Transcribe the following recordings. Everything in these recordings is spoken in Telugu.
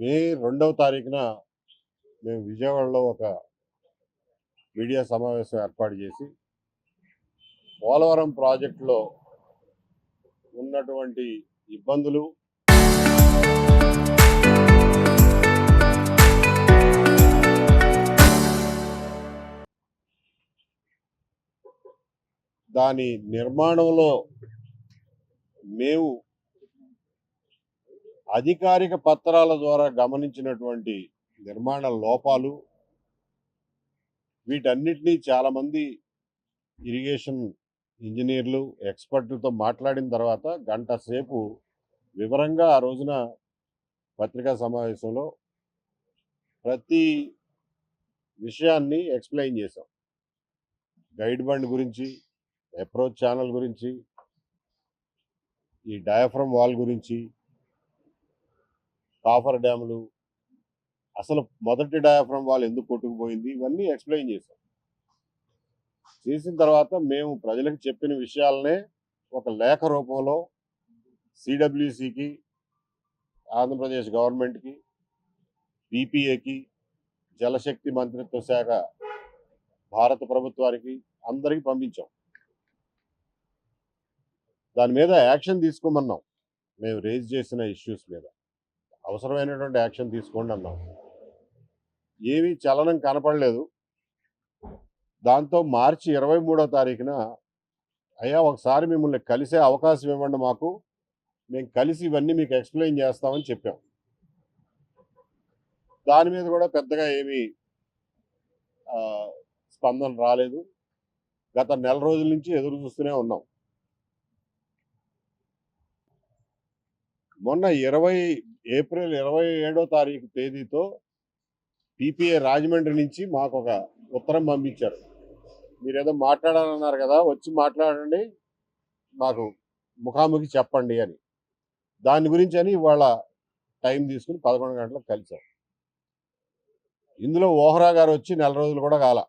మే 2వ తారీఖున మేము విజయవాడలో ఒక మీడియా సమావేశం ఏర్పాటు చేసి పోలవరం ప్రాజెక్టులో ఉన్నటువంటి ఇబ్బందులు, దాని నిర్మాణంలో మేము అధికారిక పత్రాల ద్వారా గమనించినటువంటి నిర్మాణ లోపాలు, వీటన్నిటినీ చాలామంది ఇరిగేషన్ ఇంజనీర్లు, ఎక్స్పర్ట్లతో మాట్లాడిన తర్వాత గంట సేపు వివరంగా ఆ రోజున పత్రికా సమావేశంలో ప్రతి విషయాన్ని ఎక్స్ప్లెయిన్ చేశాం. గైడ్ బండ్ గురించి, అప్రోచ్ ఛానల్ గురించి, ఈ డయాఫ్రమ్ వాల్ గురించి, కాఫర్ డ్యాములు, అసలు మొదటి డయాఫ్రమ్ వాల్ ఎందుకు కొట్టుకుపోయింది, ఇవన్నీ ఎక్స్ప్లెయిన్ చేశాం. చేసిన తర్వాత మేము ప్రజలకు చెప్పిన విషయాలనే ఒక లేఖ రూపంలో సిడబ్ల్యూసికి, ఆంధ్రప్రదేశ్ గవర్నమెంట్కి, పీపీఏకి, జలశక్తి మంత్రిత్వ శాఖ భారత ప్రభుత్వానికి అందరికీ పంపించాం. దాని మీద యాక్షన్ తీసుకోమన్నాం. మేము రేజ్ చేసిన ఇష్యూస్ మీద అవసరమైనటువంటి యాక్షన్ తీసుకోండి అన్నాం. ఏమీ చలనం కనపడలేదు. దాంతో మార్చి 23వ తారీఖున అయ్యా ఒకసారి మిమ్మల్ని కలిసే అవకాశం ఇవ్వండి మాకు, మేము కలిసి ఇవన్నీ మీకు ఎక్స్ప్లెయిన్ చేస్తామని చెప్పాం. దాని మీద కూడా పెద్దగా ఏమీ స్పందన రాలేదు. గత నెల రోజుల నుంచి ఎదురు చూస్తూనే ఉన్నాం. మొన్న ఏప్రిల్ 27వ తారీఖు తేదీతో పీపీఏ రాజమండ్రి నుంచి మాకు ఒక ఉత్తరం పంపించారు. మీరేదో మాట్లాడాలన్నారు కదా, వచ్చి మాట్లాడండి, మాకు ముఖాముఖి చెప్పండి అని. దాని గురించి అని ఇవాళ టైం తీసుకుని 11 గంటలకు కలిసాం. ఇందులో ఓహ్రా గారు వచ్చి నెల రోజులు కూడా కాల,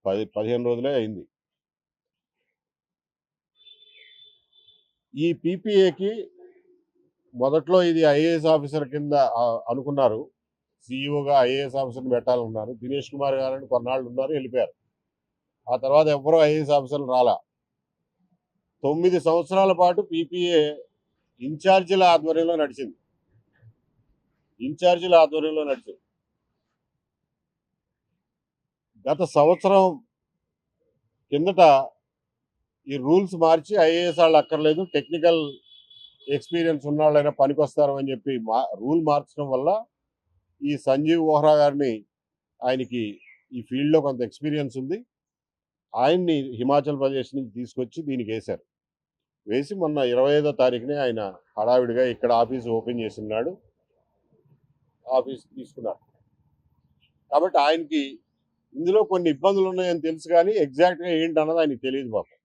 15 రోజులే అయింది. ఈ పీపీఏకి మొదట్లో ఇది ఐఏఎస్ ఆఫీసర్ కింద అనుకున్నారు. సీఈఓగా ఐఏఎస్ ఆఫీసర్ని పెట్టాలన్నారు. దినేష్ కుమార్ గారని కొన్నాళ్ళు ఉన్నారు, వెళ్ళిపోయారు. ఆ తర్వాత ఎవరో ఐఏఎస్ ఆఫీసర్లు రాలా. 9 సంవత్సరాల పాటు పీపీఏ ఇన్ఛార్జీల ఆధ్వర్యంలో నడిచింది. గత సంవత్సరం కిందట ఈ రూల్స్ మార్చి ఐఏఎస్ వాళ్ళు అక్కర్లేదు, టెక్నికల్ ఎక్స్పీరియన్స్ ఉన్నవాళ్ళైనా పనికొస్తారు అని చెప్పి రూల్ మార్చడం వల్ల ఈ సంజీవ్ ఓహ్రా గారిని, ఆయనకి ఈ ఫీల్డ్లో కొంత ఎక్స్పీరియన్స్ ఉంది, ఆయన్ని హిమాచల్ ప్రదేశ్ నుంచి తీసుకొచ్చి దీనికి వేశారు. వేసి మొన్న 25వ తారీఖునే ఆయన హడావిడిగా ఇక్కడ ఆఫీస్ ఓపెన్ చేసినాడు, ఆఫీస్ తీసుకున్నారు. కాబట్టి ఆయనకి ఇందులో కొన్ని ఇబ్బందులు ఉన్నాయని తెలుసు, కానీ ఎగ్జాక్ట్గా ఏంటన్నది ఆయనకి తెలియదు పాపం.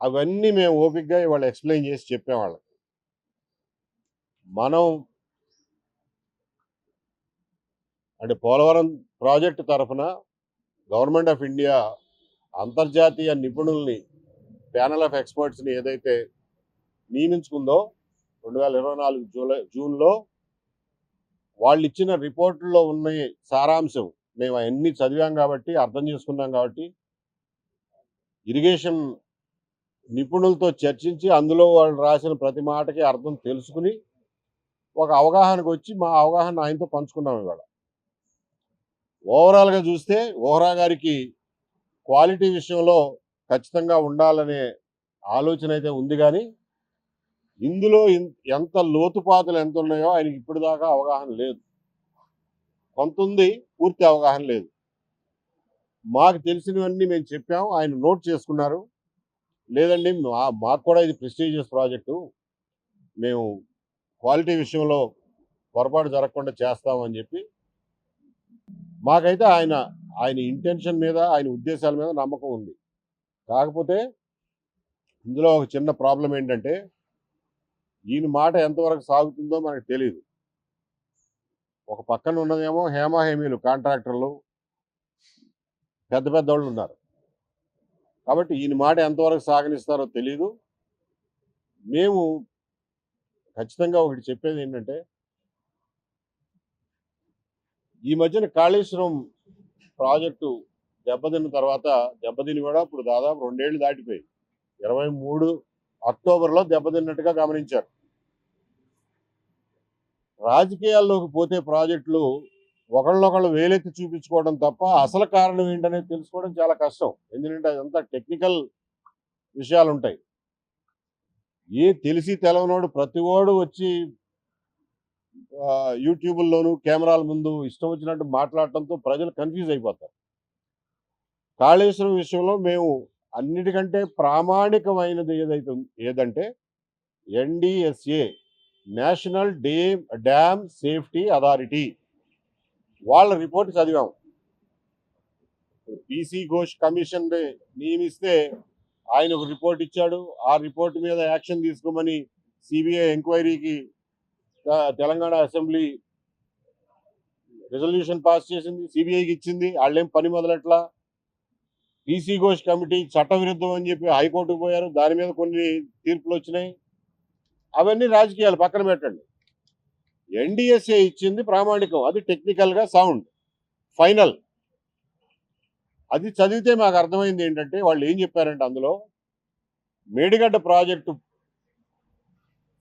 అవన్నీ మేము ఓపికగా ఇవాళ ఎక్స్ప్లెయిన్ చేసి చెప్పేవాళ్ళం. మనం అంటే పోలవరం ప్రాజెక్టు తరఫున గవర్నమెంట్ ఆఫ్ ఇండియా అంతర్జాతీయ నిపుణుల్ని, ప్యానల్ ఆఫ్ ఎక్స్పర్ట్స్ని ఏదైతే నియమించుకుందో 2024 జూన్లో, వాళ్ళు ఇచ్చిన రిపోర్టుల్లో ఉన్న సారాంశం మేము అవన్నీ చదివాం కాబట్టి, అర్థం చేసుకున్నాం కాబట్టి, ఇరిగేషన్ నిపుణులతో చర్చించి అందులో వాళ్ళు రాసిన ప్రతి మాటకి అర్థం తెలుసుకుని ఒక అవగాహనకు వచ్చి మా అవగాహన ఆయనతో పంచుకున్నాం. ఇవాళ ఓవరాల్గా చూస్తే ఓహ్రా గారికి క్వాలిటీ విషయంలో ఖచ్చితంగా ఉండాలనే ఆలోచన అయితే ఉంది, కానీ ఇందులో ఎంత లోతుపాతులు ఎంత ఉన్నాయో ఆయనకి ఇప్పుడు దాకా అవగాహన లేదు. కొంత ఉంది, పూర్తి అవగాహన లేదు. మాకు తెలిసినవన్నీ మేము చెప్పాం, ఆయన నోట్ చేసుకున్నారు. లేదండి, మాకు కూడా ఇది ప్రెస్టీజియస్ ప్రాజెక్టు, మేము క్వాలిటీ విషయంలో పొరపాటు జరగకుండా చేస్తామని చెప్పి, మాకైతే ఆయన ఇంటెన్షన్ మీద, ఆయన ఉద్దేశాల మీద నమ్మకం ఉంది. కాకపోతే ఇందులో ఒక చిన్న ప్రాబ్లం ఏంటంటే, ఈయన మాట ఎంతవరకు సాగుతుందో మనకు తెలియదు. ఒక పక్కన ఉన్నదేమో హేమాహేమీలు, కాంట్రాక్టర్లు, పెద్ద వాళ్ళు ఉన్నారు. కాబట్టి ఈయన మాట ఎంతవరకు సాగనిస్తారో తెలియదు. మేము ఖచ్చితంగా ఒకటి చెప్పేది ఏంటంటే, ఈ మధ్యన కాళేశ్వరం ప్రాజెక్టు దెబ్బతిన్న తర్వాత దెబ్బతిని కూడా ఇప్పుడు దాదాపు 2 ఏళ్ళు దాటిపోయి 23 అక్టోబర్లో దెబ్బతిన్నట్టుగా గమనించారు. రాజకీయాల్లోకి పోతే ప్రాజెక్టులు ఒకళ్ళనొకళ్ళు వేలెత్తి చూపించుకోవడం తప్ప అసలు కారణం ఏంటనేది తెలుసుకోవడం చాలా కష్టం. ఎందుకంటే అదంతా టెక్నికల్ విషయాలు ఉంటాయి. తెలిసి తెలవనోడు ప్రతివాడు వచ్చి యూట్యూబ్‌ల్లోను కెమెరాల ముందు ఇష్టం వచ్చినట్టు మాట్లాడటంతో ప్రజలు కన్‌ఫ్యూజ్ అయిపోతారు. కాళేశ్వరం విషయంలో మేము అన్నిటికంటే ప్రామాణికమైనది ఏదంటే NDSA national dam safety authority వాళ్ళ రిపోర్ట్ చదివాం. పీసీ ఘోష్ కమిషన్ నియమిస్తే ఆయన ఒక రిపోర్ట్ ఇచ్చాడు. ఆ రిపోర్ట్ మీద యాక్షన్ తీసుకోమని సిబిఐ ఎంక్వైరీకి తెలంగాణ అసెంబ్లీ రెజల్యూషన్ పాస్ చేసింది, సిబిఐకి ఇచ్చింది. వాళ్ళేం పని మొదలెట్లా. పీసీ ఘోష్ కమిటీ చట్టవిరుద్ధం అని చెప్పి హైకోర్టుకు పోయారు. దాని మీద కొన్ని తీర్పులు వచ్చినాయి. అవన్నీ రాజకీయాలు పక్కన పెట్టండి. ఎన్‌డీఎస్ఏ ఇచ్చింది ప్రామాణికం, అది టెక్నికల్గా సౌండ్ ఫైనల్. అది చదివితే మాకు అర్థమైంది ఏంటంటే వాళ్ళు ఏం చెప్పారంటే అందులో మేడిగడ్డ ప్రాజెక్టు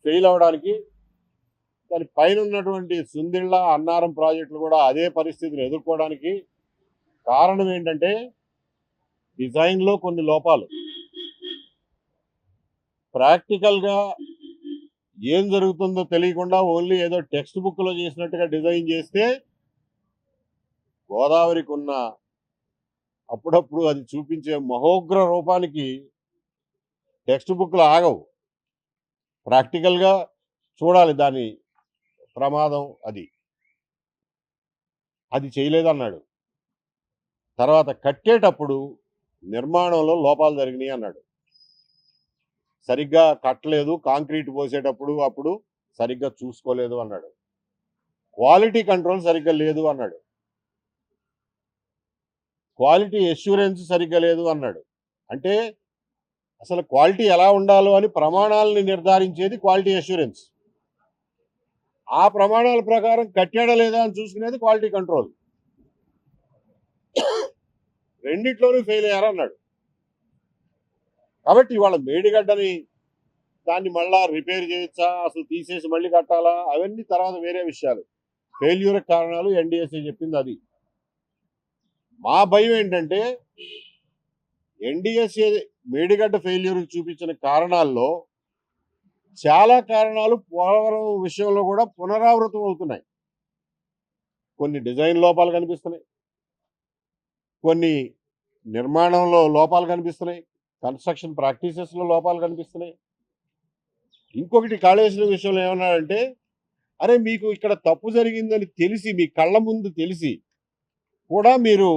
ఫెయిల్ అవడానికి దాని పైన ఉన్నటువంటి సుందిళ్ళ అన్నారం ప్రాజెక్టులు కూడా అదే పరిస్థితిని ఎదుర్కోవడానికి కారణం ఏంటంటే డిజైన్లో కొన్ని లోపాలు. ప్రాక్టికల్గా ఏం జరుగుతుందో తెలియకుండా ఓన్లీ ఏదో టెక్స్ట్ బుక్లో చేసినట్టుగా డిజైన్ చేస్తే గోదావరికి ఉన్న అప్పుడప్పుడు అది చూపించే మహోగ్ర రూపానికి టెక్స్ట్ బుక్లు ఆగవు. ప్రాక్టికల్గా చూడాలి దాని ప్రమాదం. అది చేయలేదన్నాడు. తర్వాత కట్టేటప్పుడు నిర్మాణంలో లోపాలు జరిగినాయి అన్నాడు. సరిగ్గా కట్టలేదు, కాంక్రీట్ పోసేటప్పుడు అప్పుడు సరిగ్గా చూసుకోలేదు అన్నాడు. క్వాలిటీ కంట్రోల్ సరిగ్గా లేదు అన్నాడు. క్వాలిటీ అష్యూరెన్స్ సరిగ్గా లేదు అన్నాడు. అంటే అసలు క్వాలిటీ ఎలా ఉండాలో అని ప్రమాణాలని నిర్ధారించేది క్వాలిటీ అష్యూరెన్స్. ఆ ప్రమాణాల ప్రకారం కట్టాడా లేదా అని చూసుకునేది క్వాలిటీ కంట్రోల్. రెండిట్లోనూ ఫెయిల్ అయ్యారన్నాడు. కాబట్టి ఇవాళ మేడిగడ్డని దాన్ని మళ్ళా రిపేర్ చేయొచ్చా, అసలు తీసేసి మళ్ళీ కట్టాలా, అవన్నీ తర్వాత వేరే విషయాలు. ఫెయిల్యూర్ కారణాలు ఎన్‌డీఎస్ఏ చెప్పింది అది. మా భయం ఏంటంటే ఎన్‌డీఎస్ఏ మేడిగడ్డ ఫెయిల్యూర్ చూపించిన కారణాల్లో చాలా కారణాలు పోలవరం విషయంలో కూడా పునరావృతం అవుతున్నాయి. కొన్ని డిజైన్ లోపాలు కనిపిస్తున్నాయి, కొన్ని నిర్మాణంలో లోపాలు కనిపిస్తున్నాయి, కన్స్ట్రక్షన్ ప్రాక్టీసెస్లో లోపాలు కనిపిస్తున్నాయి. ఇంకొకటి కాళేశ్వరం విషయంలో ఏమన్నాడంటే, అరే మీకు ఇక్కడ తప్పు జరిగిందని తెలిసి, మీ కళ్ళ ముందు తెలిసి కూడా మీరు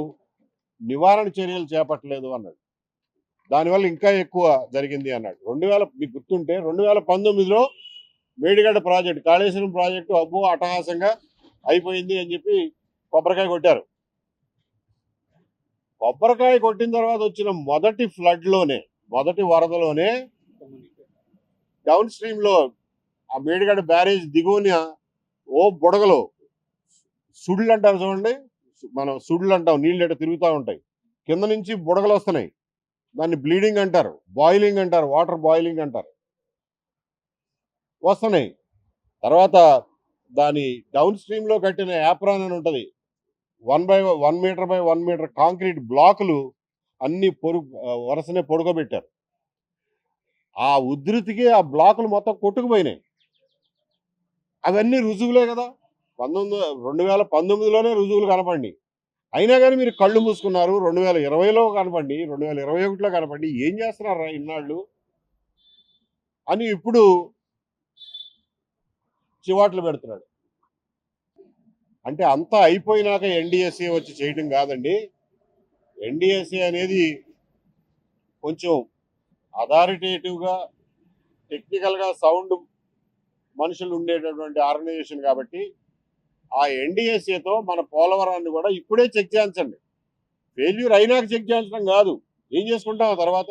నివారణ చర్యలు చేపట్టలేదు అన్నాడు. దానివల్ల ఇంకా ఎక్కువ జరిగింది అన్నాడు. మీకు గుర్తుంటే 2019లో మేడిగడ్డ ప్రాజెక్టు, కాళేశ్వరం ప్రాజెక్టు అబ్బో అట్టహాసంగా అయిపోయింది అని చెప్పి కొబ్బరికాయ కొట్టారు. కొబ్బరికాయ కొట్టిన తర్వాత వచ్చిన మొదటి వరదలోనే డౌన్ స్ట్రీమ్ లో ఆ మేడిగడ్డ బ్యారేజ్ దిగువన బుడగలు, సుడులు అంటారు చూడండి, మనం సుడులు అంటాం, నీళ్ళు ఎట తిరుగుతూ ఉంటాయి, కింద నుంచి బుడగలు వస్తున్నాయి. దాన్ని బ్లీడింగ్ అంటారు, బాయిలింగ్ అంటారు, వాటర్ బాయిలింగ్ అంటారు, వస్తున్నాయి. తర్వాత దాని డౌన్ స్ట్రీమ్ లో కట్టిన యాప్రాన్ అని ఉంటుంది, 1 మీటర్ బై 1 మీటర్ కాంక్రీట్ బ్లాకులు అన్ని వరుసనే పొడుగబెట్టారు. ఆ ఉధృతికి ఆ బ్లాకులు మొత్తం కొట్టుకుపోయినాయి. అవన్నీ రుజువులే కదా. 2019లోనే రుజువులు కనపడి, అయినా కానీ మీరు కళ్ళు మూసుకున్నారు. 2020లో కనపడి, 2021లో కనపడి, ఏం చేస్తున్నారు ఇన్నాళ్ళు అని ఇప్పుడు చివాట్లు పెడుతున్నాడు. అంటే అంతా అయిపోయినాక ఎన్‌డీఎస్ఏ వచ్చి చేయడం కాదండి. ఎన్‌డీఎస్ఏ అనేది కొంచెం అథారిటేటివ్గా, టెక్నికల్గా సౌండ్ మనుషులు ఉండేటటువంటి ఆర్గనైజేషన్ కాబట్టి ఆ ఎన్‌డీఎస్ఏతో మన పోలవరాన్ని కూడా ఇప్పుడే చెక్ చేయించండి. ఫెయిల్యూర్ అయినాక చెక్ చేయించడం కాదు, ఏం చేసుకుంటాం తర్వాత.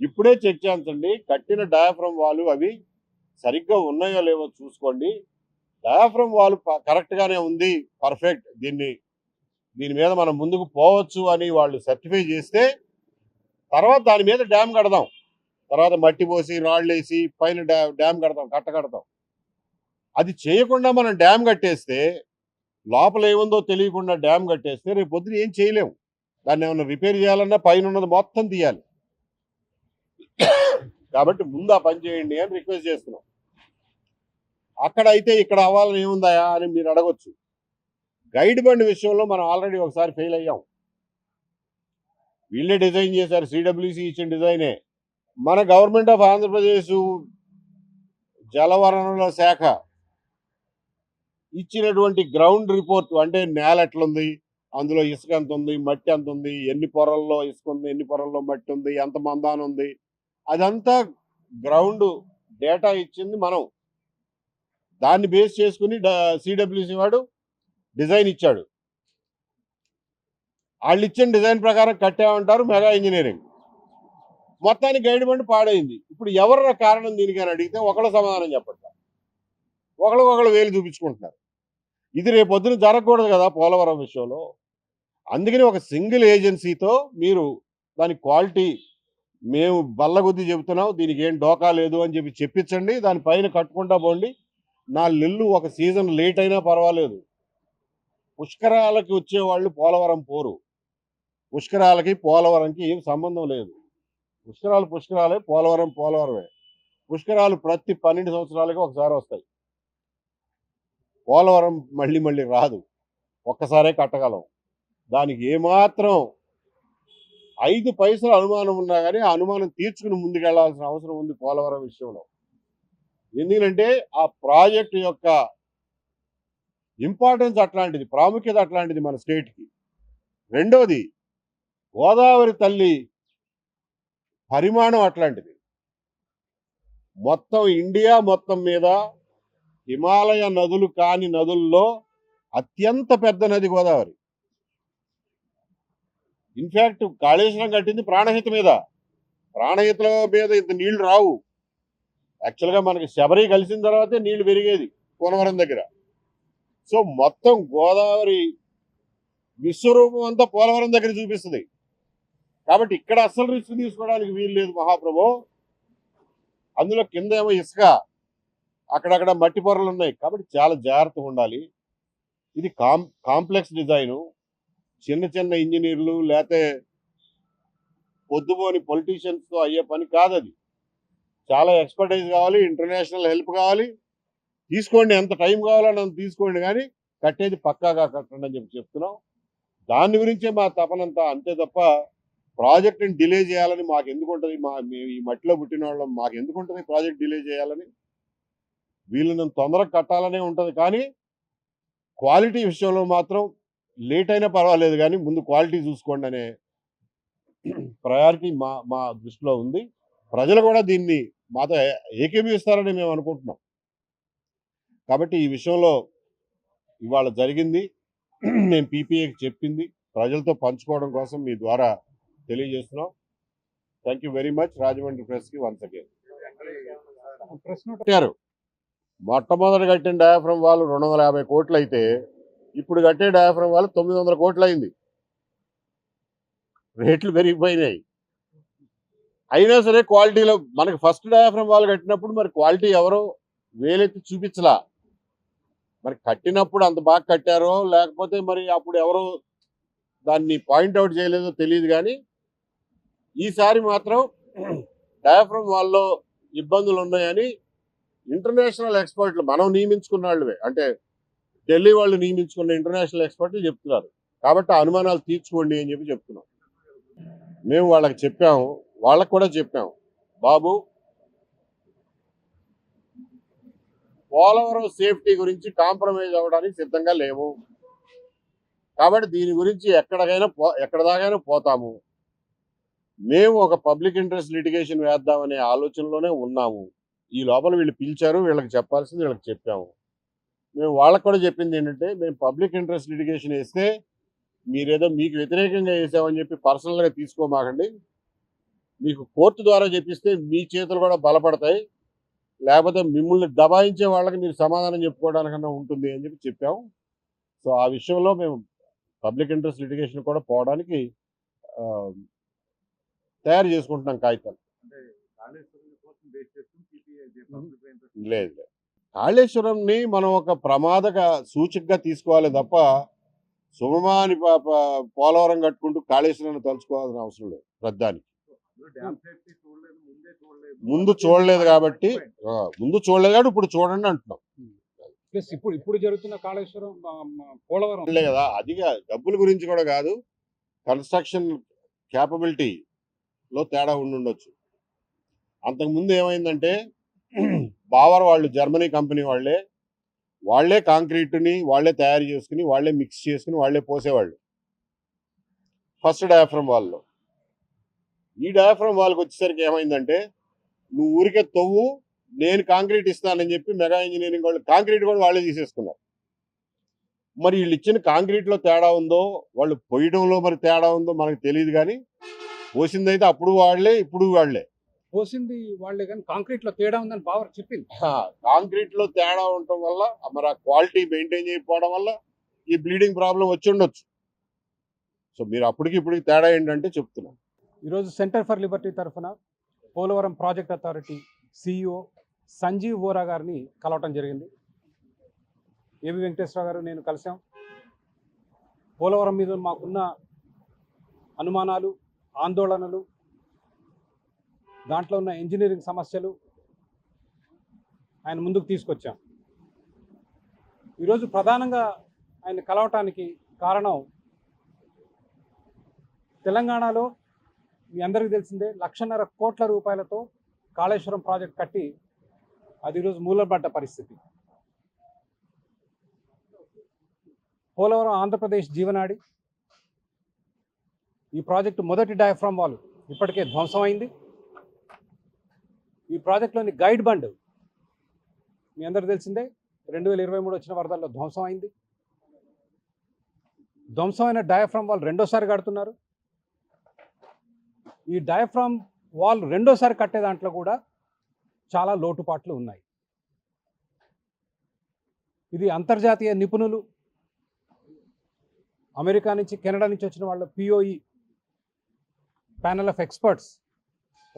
ఇప్పుడే చెక్ చేయించండి. కట్టిన డయాఫ్రమ్ వాల్ అవి సరిగ్గా ఉన్నాయో లేవో చూసుకోండి. డయాఫ్రమ్ వాల్ కరెక్ట్ గానే ఉంది, పర్ఫెక్ట్, దీని మీద మనం ముందుకు పోవచ్చు అని వాళ్ళు సర్టిఫై చేస్తే తర్వాత దాని మీద డ్యామ్ కడదాం. తర్వాత మట్టి పోసి రాళ్ళు వేసి పైన డ్యామ్ కడతాం, కడతాం. అది చేయకుండా మనం డ్యామ్ కట్టేస్తే, లోపల ఏముందో తెలియకుండా డ్యామ్ కట్టేస్తే రేపు పొద్దున ఏం చేయలేము. దాన్ని ఏమన్నా రిపేర్ చేయాలన్నా పైన ఉన్నది మొత్తం తీయాలి. కాబట్టి ముందు ఆ పని చేయండి అని రిక్వెస్ట్ చేస్తున్నాం. అక్కడ అయితే ఇక్కడ అవ్వాలని ఏముందా అని మీరు అడగొచ్చు. గైడ్ బండ్ విషయంలో మనం ఆల్రెడీ ఒకసారి ఫెయిల్ అయ్యాం. వీళ్ళే డిజైన్ చేశారు, సిడబ్ల్యూసి ఇచ్చిన డిజైనే. మన గవర్నమెంట్ ఆఫ్ ఆంధ్రప్రదేశ్ జలవనరుల శాఖ ఇచ్చినటువంటి గ్రౌండ్ రిపోర్ట్, అంటే నేల ఎట్లుంది, అందులో ఇసుక ఎంత ఉంది, మట్టి ఎంత ఉంది, ఎన్ని పొరల్లో ఇసుక ఉంది, ఎన్ని పొరల్లో మట్టి ఉంది, ఎంత మందాన ఉంది, అదంతా గ్రౌండ్ డేటా ఇచ్చింది మనం. దాన్ని బేస్ చేసుకుని సిడబ్ల్యూసి వాడు డిజైన్ ఇచ్చాడు. వాళ్ళు ఇచ్చిన డిజైన్ ప్రకారం కట్టామంటారు మెగా ఇంజనీరింగ్. మొత్తానికి గైడ్ బండ్ పాడైంది. ఇప్పుడు ఎవరు కారణం దీనికి అని అడిగితే ఒకళ్ళు సమాధానం చెప్పట్లేదు, ఒకళ్ళకొకళ్ళు వేలు చూపించుకుంటున్నారు. ఇది రేపొద్దున జరగకూడదు కదా పోలవరం విషయంలో. అందుకని ఒక సింగిల్ ఏజెన్సీతో మీరు దాని క్వాలిటీ మేము బల్లగుద్ది చెబుతున్నాం, దీనికి ఏం డోకా లేదు అని చెప్పి చెప్పించండి, దానిపైన కట్టుకుంటా పోండి. 4 నెలలు ఒక సీజన్ లేట్ అయినా పర్వాలేదు. పుష్కరాలకి వచ్చేవాళ్ళు పోలవరం పోరు. పుష్కరాలకి పోలవరంకి ఏం సంబంధం లేదు. పుష్కరాలే, పోలవరమే. పుష్కరాలు ప్రతి 12 సంవత్సరాలకి ఒకసారి వస్తాయి. పోలవరం మళ్ళీ రాదు, ఒక్కసారే కట్టగలం. దానికి ఏమాత్రం 5 పైసలు అనుమానం ఉన్నా కానీ ఆ అనుమానం తీర్చుకుని ముందుకెళ్లాల్సిన అవసరం ఉంది పోలవరం విషయంలో. ఎందుకంటే ఆ ప్రాజెక్టు యొక్క ఇంపార్టెన్స్ అట్లాంటిది, ప్రాముఖ్యత అట్లాంటిది మన స్టేట్కి. రెండోది, గోదావరి తల్లి పరిమాణం అట్లాంటిది. మొత్తం ఇండియా మొత్తం మీద హిమాలయ నదులు కాని నదుల్లో అత్యంత పెద్ద నది గోదావరి. ఇన్ఫ్యాక్ట్ కాళేశ్వరం కట్టింది ప్రాణహిత మీద. ప్రాణహితల మీద ఇంత నీళ్లు రావు. యాక్చువల్గా మనకి శబరి కలిసిన తర్వాతే నీళ్లు పెరిగేది కోనవరం దగ్గర. సో మొత్తం గోదావరి విశ్వరూపం అంతా పోలవరం దగ్గర చూపిస్తుంది. కాబట్టి ఇక్కడ అస్సలు రిస్క్ తీసుకోవడానికి వీలు లేదు మహాప్రభు. అందులో కింద ఏమో ఇసుక, అక్కడక్కడ మట్టి పొరలు ఉన్నాయి. కాబట్టి చాలా జాగ్రత్తగా ఉండాలి. ఇది కాంప్లెక్స్ డిజైను. చిన్న ఇంజనీర్లు లేకపోతే పొద్దుపోని పొలిటీషియన్స్తో అయ్యే పని కాదు. అది చాలా ఎక్స్పర్టైజ్ కావాలి, ఇంటర్నేషనల్ హెల్ప్ కావాలి. తీసుకోండి, ఎంత టైం కావాలని అంత తీసుకోండి, కానీ కట్టేది పక్కాగా కట్టండి అని చెప్తున్నాం. దాని గురించే మా తపనంతా, అంతే తప్ప ప్రాజెక్ట్ని డిలే చేయాలని మాకు ఎందుకు ఉంటుంది? ఈ మట్టిలో పుట్టిన వాళ్ళం మాకు ఎందుకు ఉంటుంది ప్రాజెక్ట్ డిలే చేయాలని? వీళ్ళని తొందరగా కట్టాలనే ఉంటుంది. కానీ క్వాలిటీ విషయంలో మాత్రం లేట్ అయినా పర్వాలేదు, కానీ ముందు క్వాలిటీ చూసుకోండి అనే ప్రయారిటీ మా దృష్టిలో ఉంది. ప్రజలు కూడా దీన్ని మాతో ఏకీభవిస్తారని మేము అనుకుంటున్నాం. కాబట్టి ఈ విషయంలో ఇవాళ జరిగింది మేము పీపీఏకి చెప్పింది ప్రజలతో పంచుకోవడం కోసం మీ ద్వారా తెలియజేస్తున్నాం. Thank you very much Rajahmundry ప్రెస్కి వన్స్ అగైన్. కట్టారు, మొట్టమొదటి కట్టిన డయాఫ్రమ్ వాళ్ళు 250 కోట్లు అయితే ఇప్పుడు కట్టే డయాఫ్రమ్ వాళ్ళు 900 కోట్లు అయింది. రేట్లు పెరిగిపోయినాయి. అయినా సరే క్వాలిటీలో మనకి ఫస్ట్ డయాఫ్రమ్ వాళ్ళు కట్టినప్పుడు మరి క్వాలిటీ ఎవరో వేలెత్తి చూపించలా. మరి కట్టినప్పుడు అంత బాగా కట్టారో లేకపోతే మరి అప్పుడు ఎవరో దాన్ని పాయింట్అవుట్ చేయలేదో తెలియదు. కానీ ఈసారి మాత్రం డయాఫ్రమ్ వాళ్ళలో ఇబ్బందులు ఉన్నాయని ఇంటర్నేషనల్ ఎక్స్పర్ట్లు, మనం నియమించుకున్న వాళ్ళవే, అంటే ఢిల్లీ వాళ్ళు నియమించుకున్న ఇంటర్నేషనల్ ఎక్స్పర్ట్లు చెప్తున్నారు. కాబట్టి ఆ అనుమానాలు తీర్చుకోండి అని చెప్పి చెప్తున్నాం. మేము వాళ్ళకి చెప్పాము, వాళ్ళకు కూడా చెప్పాము, బాబు పోలవరం సేఫ్టీ గురించి కాంప్రమైజ్ అవ్వడానికి సిద్ధంగా లేవు. కాబట్టి దీని గురించి ఎక్కడ దాకైనా పోతాము. మేము ఒక పబ్లిక్ ఇంట్రెస్ట్ లిటిగేషన్ వేద్దామనే ఆలోచనలోనే ఉన్నాము. ఈ లోపల వీళ్ళు పిలిచారు, వీళ్ళకి చెప్పాల్సింది వీళ్ళకి చెప్పాము. మేము వాళ్ళకు కూడా చెప్పింది ఏంటంటే, మేము పబ్లిక్ ఇంట్రెస్ట్ లిటిగేషన్ వేస్తే మీరేదో మీకు వ్యతిరేకంగా వేసామని చెప్పి పర్సనల్గా తీసుకోమాకండి. మీకు కోర్టు ద్వారా చెప్పిస్తే మీ చేతులు కూడా బలపడతాయి. లేకపోతే మిమ్మల్ని దబాయించే వాళ్ళకి మీరు సమాధానం చెప్పుకోవడానికన్నా ఉంటుంది అని చెప్పాము. సో ఆ విషయంలో మేము పబ్లిక్ ఇంట్రెస్ట్ లిటిగేషన్ కూడా పోవడానికి ఆ, తయారు చేసుకుంటున్నాం కాగితాలు. లేదు లేదు. కాళేశ్వరంని మనం ఒక ప్రమాదక సూచికగా తీసుకోవాలి తప్ప సుమమాని పోలవరం కట్టుకుంటూ కాళేశ్వరాన్ని తలుచుకోవాల్సిన అవసరం లేదు. ప్రధానికి ముందు చూడలేదు కాబట్టి ఇప్పుడు చూడండి అంటున్నాం. ప్లస్ ఇప్పుడు జరుగుతున్న కాళేశ్వరం పోలవరం కదా, అది డబ్బుల గురించి కూడా కాదు, కన్స్ట్రక్షన్ క్యాపబిలిటీలో తేడా ఉండొచ్చు. అంతకుముందు ఏమైందంటే బావర్ వాళ్ళు జర్మనీ కంపెనీ వాళ్ళే కాంక్రీట్ని వాళ్ళే తయారు చేసుకుని వాళ్ళే మిక్స్ చేసుకుని వాళ్ళే పోసేవాళ్ళు ఫస్ట్ డయాఫ్రమ్ వాల్లో. ఈ డయాఫ్రమ్ వాళ్ళకి వచ్చేసరికి ఏమైందంటే నువ్వు ఊరికే తవ్వు, నేను కాంక్రీట్ ఇస్తానని చెప్పి మెగా ఇంజనీరింగ్ వాళ్ళు కాంక్రీట్ కూడా వాళ్ళే తీసేసుకున్నారు. మరి వీళ్ళు ఇచ్చిన కాంక్రీట్లో తేడా ఉందో వాళ్ళు పోయడంలో మరి తేడా ఉందో మనకు తెలియదు, కానీ పోసిందైతే అప్పుడు వాళ్ళే ఇప్పుడు వాళ్ళే. పోసింది వాళ్ళే కానీ కాంక్రీట్ లో తేడా ఉందని బావర్ చెప్పింది. కాంక్రీట్ లో తేడా ఉండటం వల్ల మరి ఆ క్వాలిటీ మెయింటైన్ చేయకపోవడం వల్ల ఈ బ్లీడింగ్ ప్రాబ్లం వచ్చి ఉండొచ్చు. సో మీరు అప్పటికి ఇప్పటికి తేడా ఏంటంటే చెప్తున్నాం. ఈరోజు సెంటర్ ఫర్ లిబర్టీ తరఫున Polavaram project authority CEO Sanjeev Vora గారిని కలవటం జరిగింది. ఏవి వెంకటేశ్వర గారు నేను కలిసాం. పోలవరం మీద మాకున్న అనుమానాలు, ఆందోళనలు, దాంట్లో ఉన్న ఇంజనీరింగ్ సమస్యలు ఆయన ముందుకు తీసుకొచ్చాం. ఈరోజు ప్రధానంగా ఆయన కలవటానికి కారణం తెలంగాణలో మీ అందరికీ తెలిసిందే 1,50,000 కోట్ల రూపాయలతో కాళేశ్వరం ప్రాజెక్ట్ కట్టి అది ఈరోజు మూలబడ్డ పరిస్థితి. పోలవరం ఆంధ్రప్రదేశ్ జీవనాడి. ఈ ప్రాజెక్టు మొదటి డయాఫ్రామ్ వాల్ ఇప్పటికే ధ్వంసమైంది. ఈ ప్రాజెక్టులోని గైడ్ బండ్ మీ అందరికీ తెలిసిందే 2023 వచ్చిన వరదల్లో ధ్వంసమైంది. ధ్వంసమైన డయాఫ్రామ్ వాల్ రెండోసారి కడుతున్నారు. ఈ డయాఫ్రామ్ వాల్ రెండోసారి కట్టే దాంట్లో కూడా చాలా లోటుపాట్లు ఉన్నాయి. ఇది అంతర్జాతీయ నిపుణులు, అమెరికా నుంచి కెనడా నుంచి వచ్చిన వాళ్ళ పిఓఈ ప్యానెల్ ఆఫ్ ఎక్స్పర్ట్స్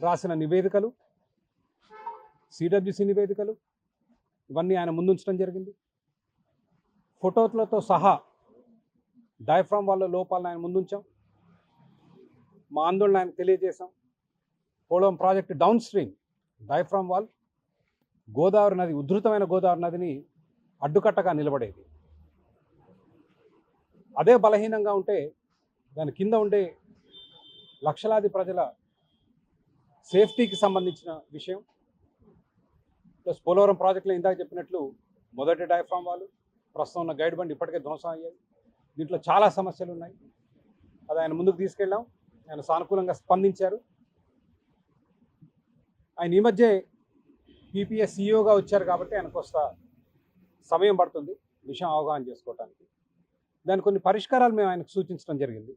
రాసిన నివేదికలు, సిడబ్ల్యూసి నివేదికలు, ఇవన్నీ ఆయన ముందుంచడం జరిగింది. ఫోటోలతో సహా డయాఫ్రామ్ వాళ్ళ లోపాలను ఆయన ముందుంచాం. మా ఆందోళన ఆయన తెలియజేశాం. Polavaram project downstream diaphragm wall Godavari నది, ఉధృతమైన గోదావరి నదిని అడ్డుకట్టగా నిలబడేది. అదే బలహీనంగా ఉంటే దాని కింద ఉండే లక్షలాది ప్రజల సేఫ్టీకి సంబంధించిన విషయం. ప్లస్ పోలవరం ప్రాజెక్టులో ఇందాక చెప్పినట్లు మొదటి డయాఫ్రామ్ వాల్, ప్రస్తుతం ఉన్న గైడ్ బండ్ ఇప్పటికే ధ్వంసం అయ్యాయి. దీంట్లో చాలా సమస్యలు ఉన్నాయి. అది ఆయన ముందుకు తీసుకెళ్ళాం. ఆయన సానుకూలంగా స్పందించారు. ఆయన ఈ మధ్య పీపీఎస్ సిఇఓగా వచ్చారు కాబట్టి ఆయనకు కొంత సమయం పడుతుంది విషయం అవగాహన చేసుకోవడానికి. దాని కొన్ని పరిష్కారాలు మేము ఆయనకు సూచించడం జరిగింది.